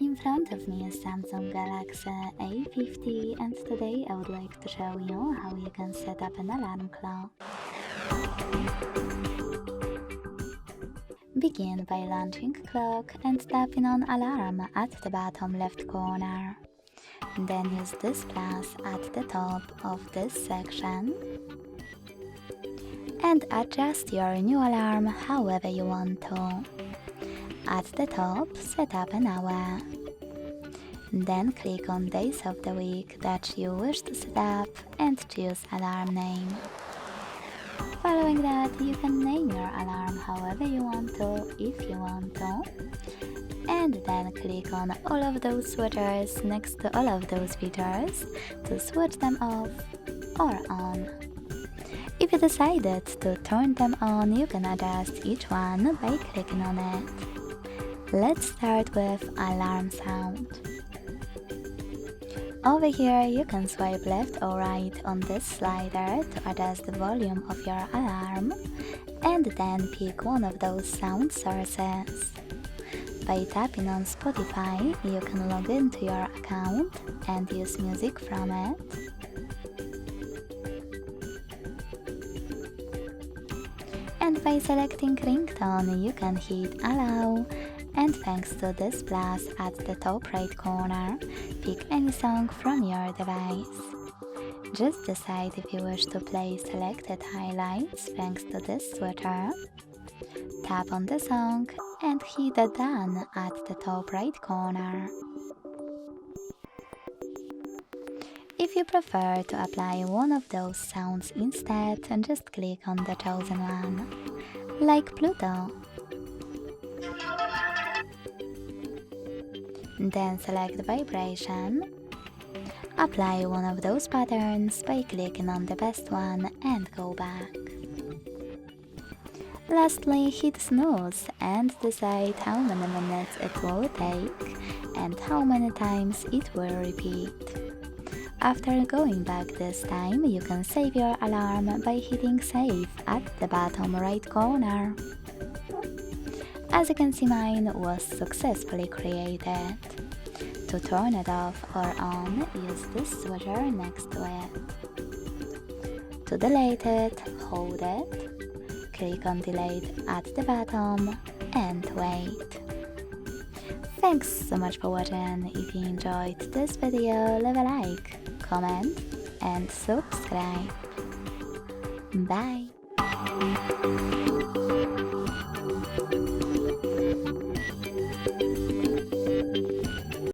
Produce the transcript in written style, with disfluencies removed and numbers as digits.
In front of me is Samsung Galaxy A50 and today I would like to show you how you can set up an alarm clock. Begin by launching clock and tapping on alarm at the bottom left corner. Then use this plus at the top of this section and adjust your new alarm however you want to. At the top, set up an hour. Then click on days of the week that you wish to set up and choose alarm name. Following that, you can name your alarm however you want to, if you want to. And then click on all of those switches next to all of those features to switch them off or on. If you decided to turn them on, you can adjust each one by clicking on it. Let's start with alarm sound. Over here you can swipe left or right on this slider to adjust the volume of your alarm and then pick one of those sound sources. By tapping on Spotify, you can log into your account and use music from it. And by selecting ringtone, you can hit allow, and thanks to this plus at the top right corner, pick any song from your device. Just decide if you wish to play selected highlights thanks to this switcher. Tap on the song and hit the done at the top right corner. If you prefer to apply one of those sounds instead, just click on the chosen one, like Pluto. Then select vibration. Apply one of those patterns by clicking on the best one and go back. Lastly, hit snooze and decide how many minutes it will take and how many times it will repeat. After going back this time, you can save your alarm by hitting save at the bottom right corner. As you can see, mine was successfully created. To turn it off or on, use this switcher next to it. To delete it, hold it, click on delete at the bottom and wait. Thanks so much for watching. If you enjoyed this video, leave a like, comment and subscribe. Bye!